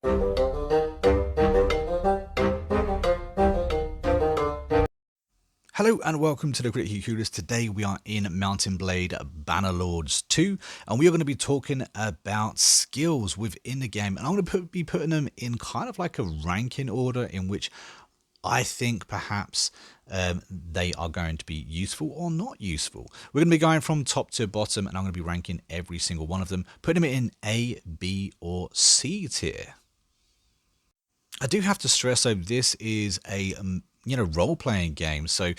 Hello and welcome to the Critically Clueless. Today we are in Mountain Blade Bannerlords 2 and we are going to be talking about skills within the game, and I'm going to be putting them in kind of like a ranking order in which I think perhaps they are going to be useful or not useful. We're going to be going from top to bottom and I'm going to be ranking every single one of them, putting them in A, B or C tier. I do have to stress though, this is a role-playing game, so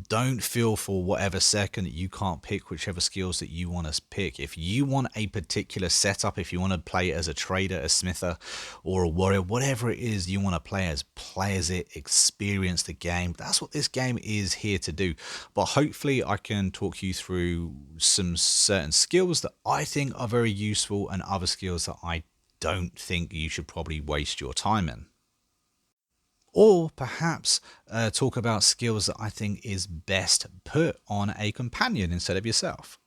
don't feel for whatever second that you can't pick whichever skills that you want to pick. If you want a particular setup, if you want to play as a trader, a smither or a warrior, whatever it is you want to play as it, experience the game. That's what this game is here to do. But hopefully I can talk you through some certain skills that I think are very useful and other skills that I don't think you should probably waste your time in. Or perhaps talk about skills that I think is best put on a companion instead of yourself.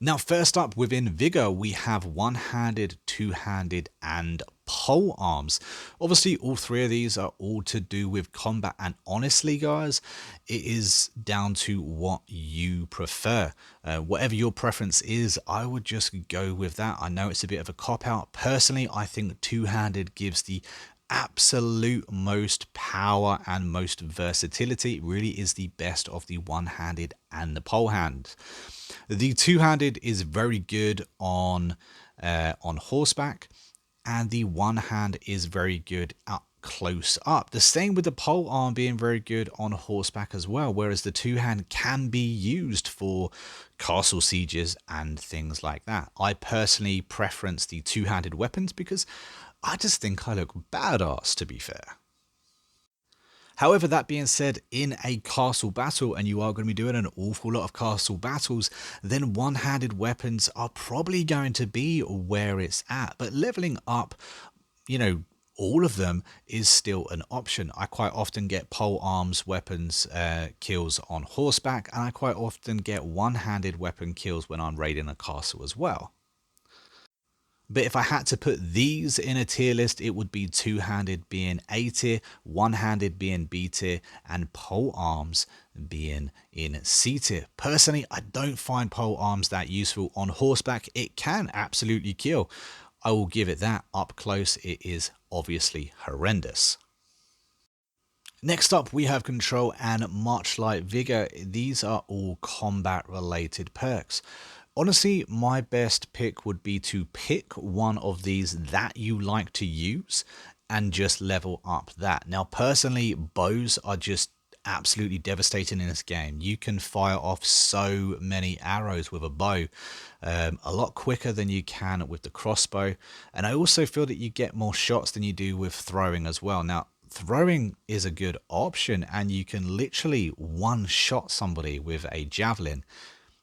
Now, first up within Vigor, we have one-handed, two-handed, and pole arms. Obviously, all three of these are all to do with combat, and honestly, guys, it is down to what you prefer. Whatever your preference is, I would just go with that. I know it's a bit of a cop-out. Personally, I think two-handed gives the absolute most power and most versatility. It really is the best of the one-handed and the pole hand. The two-handed is very good on horseback, and the one hand is very good up close up. The same with the pole arm being very good on horseback as well, whereas the two-hand can be used for castle sieges and things like that. I personally preference the two-handed weapons because I just think I look badass, to be fair. However, that being said, in a castle battle, and you are going to be doing an awful lot of castle battles, then one-handed weapons are probably going to be where it's at. But leveling up, all of them is still an option. I quite often get pole arms weapons kills on horseback, and I quite often get one-handed weapon kills when I'm raiding a castle as well. But if I had to put these in a tier list, it would be two-handed being A tier, one-handed being B tier, and pole arms being in C tier. Personally, I don't find pole arms that useful on horseback. It can absolutely kill. I will give it that. Up close, it is obviously horrendous. Next up, we have Control and Marchlight Vigor. These are all combat related perks. Honestly, my best pick would be to pick one of these that you like to use and just level up that. Now, personally, bows are just absolutely devastating in this game. You can fire off so many arrows with a bow, a lot quicker than you can with the crossbow. And I also feel that you get more shots than you do with throwing as well. Now, throwing is a good option and you can literally one-shot somebody with a javelin.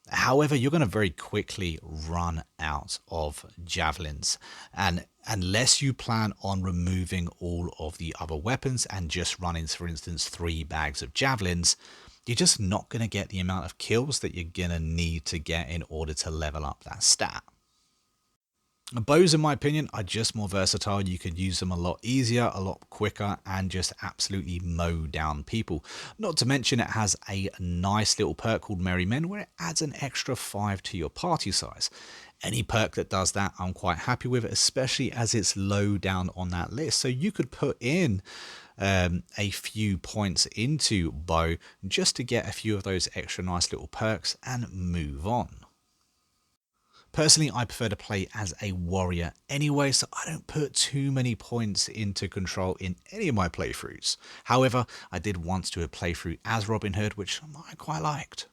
However, you're going to very quickly run out of javelins, and unless you plan on removing all of the other weapons and just running, for instance, 3 bags of javelins, you're just not going to get the amount of kills that you're going to need to get in order to level up that stat. Bows, in my opinion, are just more versatile. You can use them a lot easier, a lot quicker, and just absolutely mow down people. Not to mention it has a nice little perk called Merry Men where it adds an extra 5 to your party size. Any perk that does that, I'm quite happy with it, especially as it's low down on that list. So you could put in a few points into bow just to get a few of those extra nice little perks and move on. Personally, I prefer to play as a warrior anyway, so I don't put too many points into control in any of my playthroughs. However, I did once do a playthrough as Robin Hood, which I quite liked.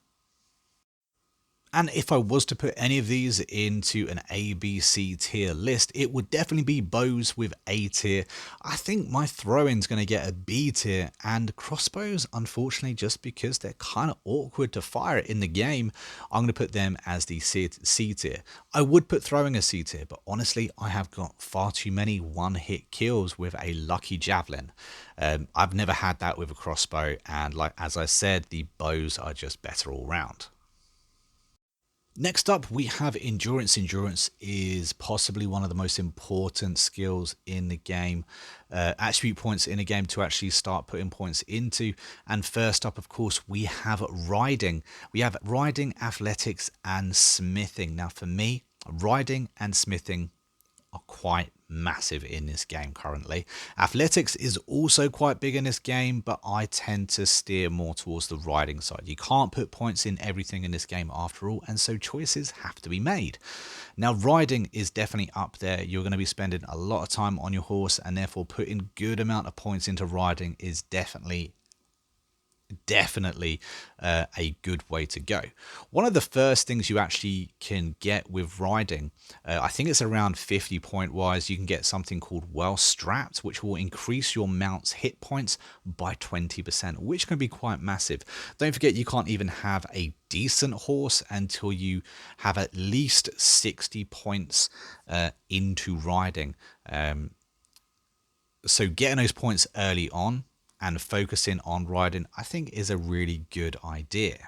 And if I was to put any of these into an A, B, C tier list, it would definitely be bows with A tier. I think my throwing's going to get a B tier, and crossbows, unfortunately, just because they're kind of awkward to fire in the game, I'm going to put them as the C tier. I would put throwing as C tier, but honestly, I have got far too many one-hit kills with a lucky javelin. I've never had that with a crossbow, and as I said, the bows are just better all round. Next up, we have endurance. Endurance is possibly one of the most important skills in the game, attribute points in a game to actually start putting points into. And first up, of course, we have riding. We have riding, athletics, and smithing. Now, for me, riding and smithing are quite massive in this game currently. Athletics is also quite big in this game, but I tend to steer more towards the riding side. You can't put points in everything in this game after all, and so choices have to be made. Now, riding is definitely up there. You're going to be spending a lot of time on your horse, and therefore putting good amount of points into riding is definitely a good way to go. One of the first things you actually can get with riding, I think it's around 50 point wise, you can get something called well strapped, which will increase your mount's hit points by 20%, which can be quite massive. Don't forget, you can't even have a decent horse until you have at least 60 points into riding. So getting those points early on and focusing on riding, I think, is a really good idea.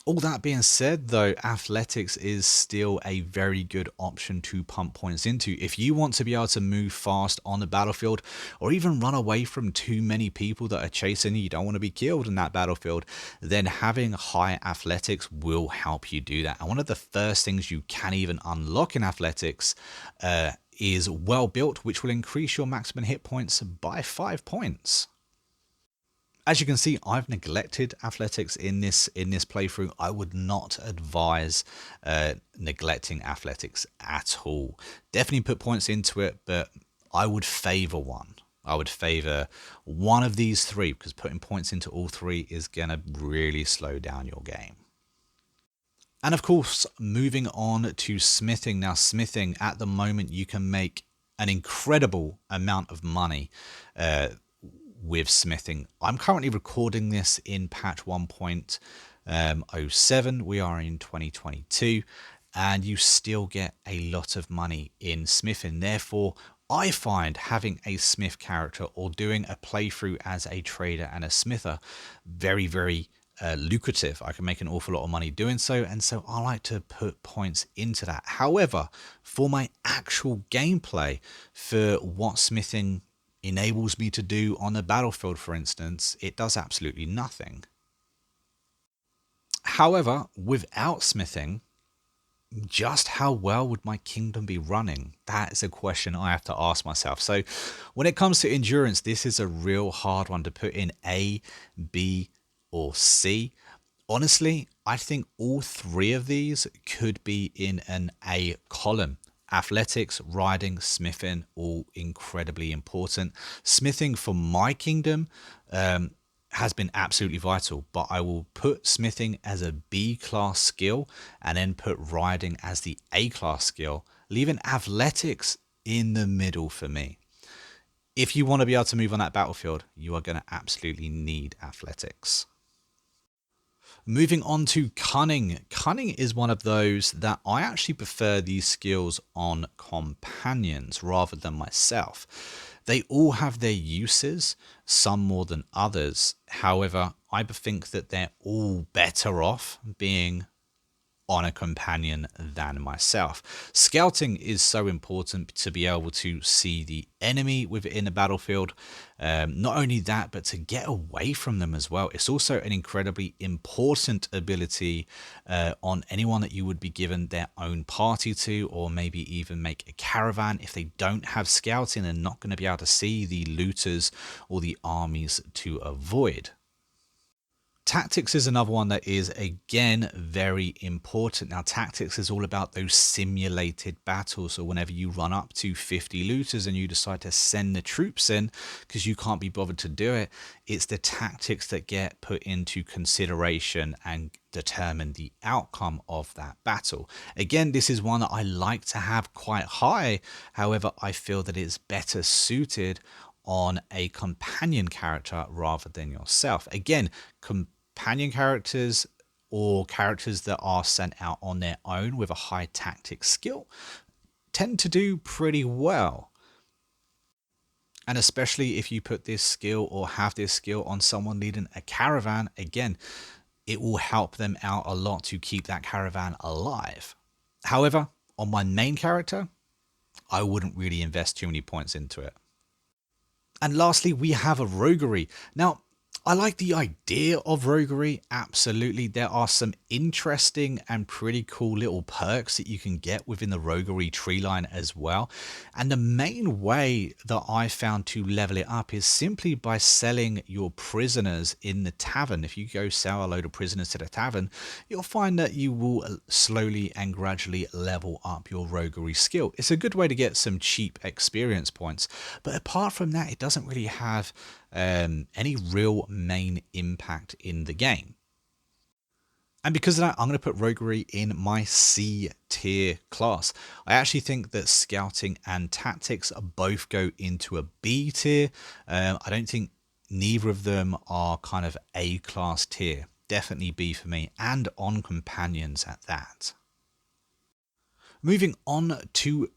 All that being said, though, athletics is still a very good option to pump points into. If you want to be able to move fast on the battlefield, or even run away from too many people that are chasing you, you don't want to be killed in that battlefield, then having high athletics will help you do that. And one of the first things you can even unlock in athletics is well built, which will increase your maximum hit points by 5 points. As you can see, I've neglected athletics in this playthrough. I would not advise neglecting athletics at all. Definitely put points into it, but I would favor one. I would favor one of these three, because putting points into all three is going to really slow down your game. And of course, moving on to smithing. Now, smithing, at the moment, you can make an incredible amount of money with smithing. I'm currently recording this in patch 1.07. We are in 2022, and you still get a lot of money in smithing. Therefore, I find having a smith character or doing a playthrough as a trader and a smither very, very lucrative. I can make an awful lot of money doing so, and so I like to put points into that. However, for my actual gameplay, for what smithing enables me to do on the battlefield, for instance, it does absolutely nothing. However, without smithing, just how well would my kingdom be running? That is a question I have to ask myself. So when it comes to endurance, this is a real hard one to put in A, B, or C. Honestly, I think all three of these could be in an A column. Athletics, riding, smithing, all incredibly important. Smithing for my kingdom has been absolutely vital, but I will put smithing as a B class skill and then put riding as the A class skill, leaving athletics in the middle for me. If you want to be able to move on that battlefield, you are going to absolutely need athletics. Moving on to Cunning. Cunning is one of those that I actually prefer these skills on companions rather than myself. They all have their uses, some more than others. However, I think that they're all better off being on a companion than myself. Scouting is so important to be able to see the enemy within the battlefield. Not only that, but to get away from them as well. It's also an incredibly important ability on anyone that you would be given their own party to, or maybe even make a caravan. If they don't have scouting, they're not going to be able to see the looters or the armies to avoid. Tactics is another one that is, again, very important. Now, tactics is all about those simulated battles. So whenever you run up to 50 looters and you decide to send the troops in because you can't be bothered to do it, it's the tactics that get put into consideration and determine the outcome of that battle. Again, this is one that I like to have quite high. However, I feel that it's better suited on a companion character rather than yourself. Again, companion characters or characters that are sent out on their own with a high tactic skill tend to do pretty well. And especially if you put this skill or have this skill on someone leading a caravan, again, it will help them out a lot to keep that caravan alive. However, on my main character, I wouldn't really invest too many points into it. And lastly, we have a roguery. Now, I like the idea of roguery, absolutely. There are some interesting and pretty cool little perks that you can get within the roguery tree line as well. And the main way that I found to level it up is simply by selling your prisoners in the tavern. If you go sell a load of prisoners to the tavern, you'll find that you will slowly and gradually level up your roguery skill. It's a good way to get some cheap experience points. But apart from that, it doesn't really have any real main impact in the game. And because of that, I'm going to put roguery in my C tier class. I actually think that scouting and tactics both go into a B tier. I don't think neither of them are kind of A class tier. Definitely B for me, and on companions at that. Moving on to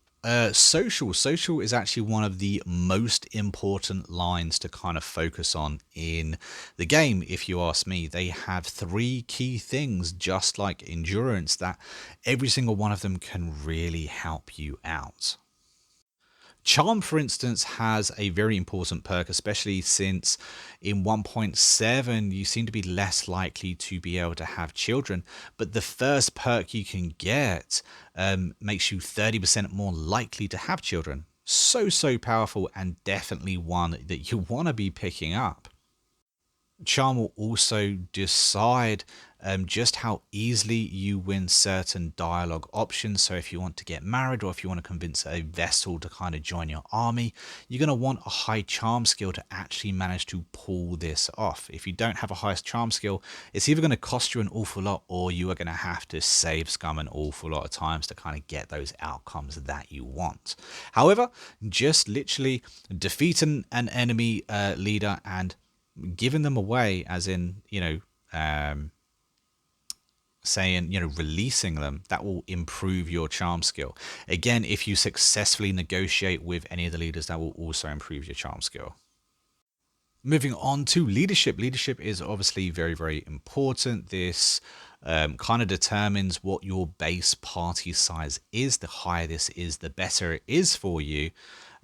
social. Social is actually one of the most important lines to kind of focus on in the game, if you ask me. They have three key things, just like endurance, that every single one of them can really help you out. Charm, for instance, has a very important perk, especially since in 1.7 you seem to be less likely to be able to have children. But the first perk you can get makes you 30% more likely to have children. So powerful, and definitely one that you want to be picking up. Charm will also decide just how easily you win certain dialogue options. So if you want to get married, or if you want to convince a vessel to kind of join your army, you're going to want a high charm skill to actually manage to pull this off. If you don't have a high charm skill, it's either going to cost you an awful lot, or you are going to have to save scum an awful lot of times to kind of get those outcomes that you want. However, just literally defeating an enemy leader and giving them away, as in, saying, releasing them, that will improve your charm skill. Again, if you successfully negotiate with any of the leaders, that will also improve your charm skill. Moving on to leadership. Leadership is obviously very important. This kind of determines what your base party size is. The higher this is, the better it is for you.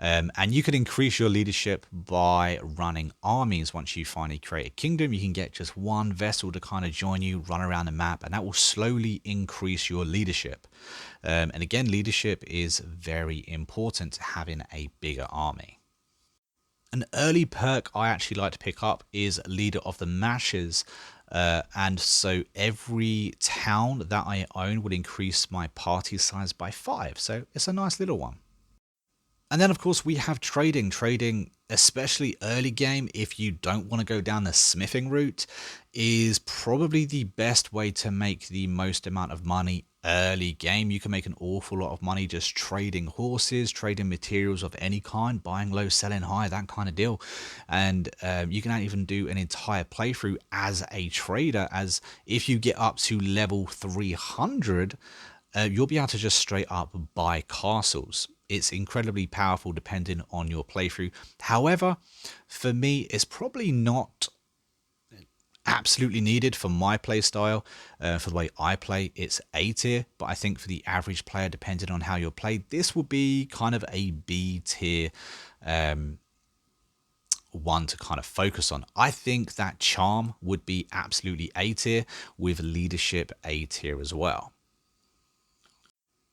And you can increase your leadership by running armies. Once you finally create a kingdom, you can get just one vessel to kind of join you, run around the map, and that will slowly increase your leadership. And again, leadership is very important to having a bigger army. An early perk I actually like to pick up is Leader of the Mashes. And so every town that I own would increase my party size by 5. So it's a nice little one. And then, of course, we have trading. Trading, especially early game, if you don't want to go down the smithing route, is probably the best way to make the most amount of money early game. You can make an awful lot of money just trading horses, trading materials of any kind, buying low, selling high, that kind of deal. And you can even do an entire playthrough as a trader, as if you get up to level 300, you'll be able to just straight up buy castles. It's incredibly powerful depending on your playthrough. However, for me, it's probably not absolutely needed for my play style. For the way I play, it's A tier, but I think for the average player, depending on how you're played, this will be kind of a B tier one to kind of focus on. I think that charm would be absolutely A tier, with leadership A tier as well.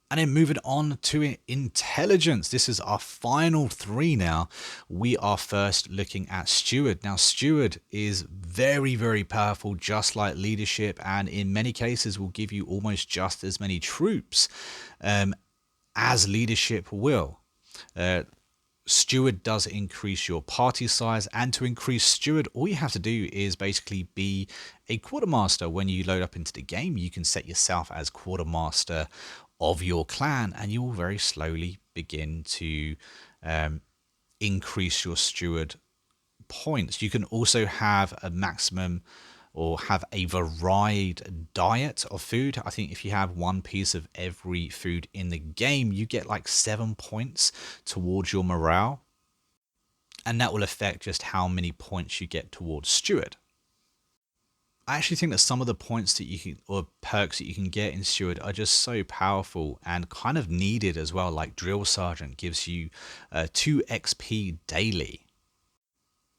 And then moving on to intelligence. This is our final 3 now. We are first looking at steward. Now, steward is very powerful, just like leadership, and in many cases will give you almost just as many troops as leadership will. Steward does increase your party size, and to increase steward, all you have to do is basically be a quartermaster. When you load up into the game, you can set yourself as quartermaster of your clan, and you will very slowly begin to increase your steward points. You can also have a maximum, or have a varied diet of food. I think if you have one piece of every food in the game, you get like 7 points towards your morale. And that will affect just how many points you get towards steward. I actually think that some of the points that you can, or perks that you can get in Steward, are just so powerful and kind of needed as well. Like Drill Sergeant gives you 2 XP daily.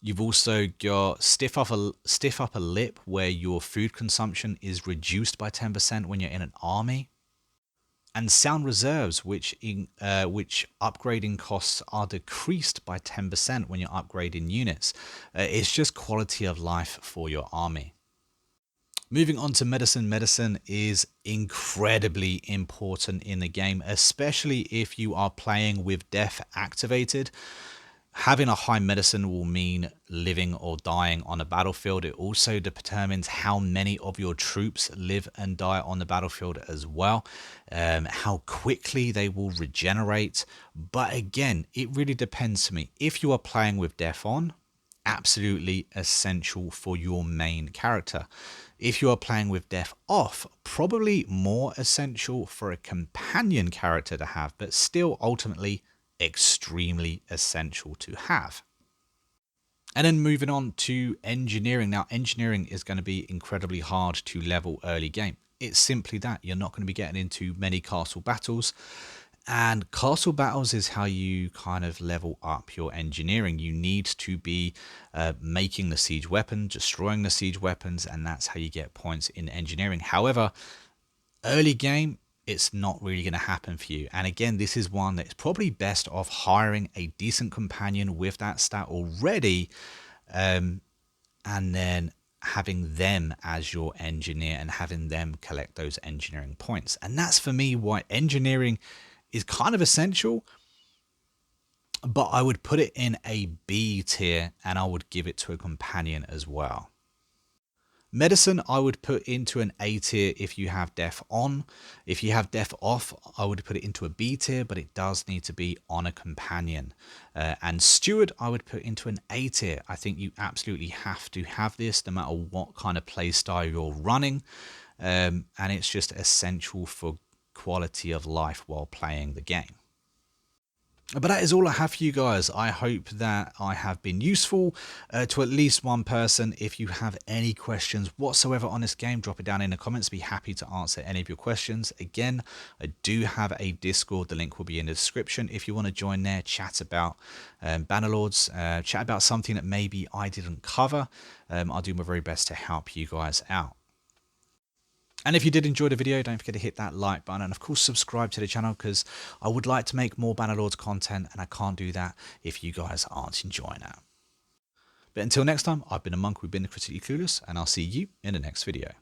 You've also got stiff upper lip, where your food consumption is reduced by 10% when you're in an army, and sound reserves, which upgrading costs are decreased by 10% when you're upgrading units. It's just quality of life for your army. Moving on to medicine. Medicine is incredibly important in the game, especially if you are playing with death activated. Having a high medicine will mean living or dying on a battlefield. It also determines how many of your troops live and die on the battlefield as well, how quickly they will regenerate. But again, it really depends to me. If you are playing with death on, absolutely essential for your main character. If you are playing with death off, probably more essential for a companion character to have, but still ultimately extremely essential to have. And then moving on to engineering. Now, engineering is going to be incredibly hard to level early game. It's simply that you're not going to be getting into many castle battles. And castle battles is how you kind of level up your engineering. You need to be making the siege weapon, destroying the siege weapons, and that's how you get points in engineering. However, early game, it's not really going to happen for you. And again, this is one that's probably best off hiring a decent companion with that stat already, and then having them as your engineer and having them collect those engineering points. And that's for me why engineering is kind of essential, but I would put it in a B tier and I would give it to a companion as well. Medicine, I would put into an A tier if you have death on. If you have death off, I would put it into a B tier, but it does need to be on a companion. And Steward, I would put into an A tier. I think you absolutely have to have this no matter what kind of playstyle you're running. And it's just essential for quality of life while playing the game. But that is all I have for you guys. I hope that I have been useful to at least one person. If you have any questions whatsoever on this game, drop it down in the comments. Be happy to answer any of your questions. Again, I do have a Discord. The link will be in the description. If you want to join there, chat about Bannerlords, chat about something that maybe I didn't cover. I'll do my very best to help you guys out. And if you did enjoy the video, don't forget to hit that like button and of course subscribe to the channel, because I would like to make more Bannerlords content and I can't do that if you guys aren't enjoying it. But until next time, I've been a monk, we've been the Critically Clueless, and I'll see you in the next video.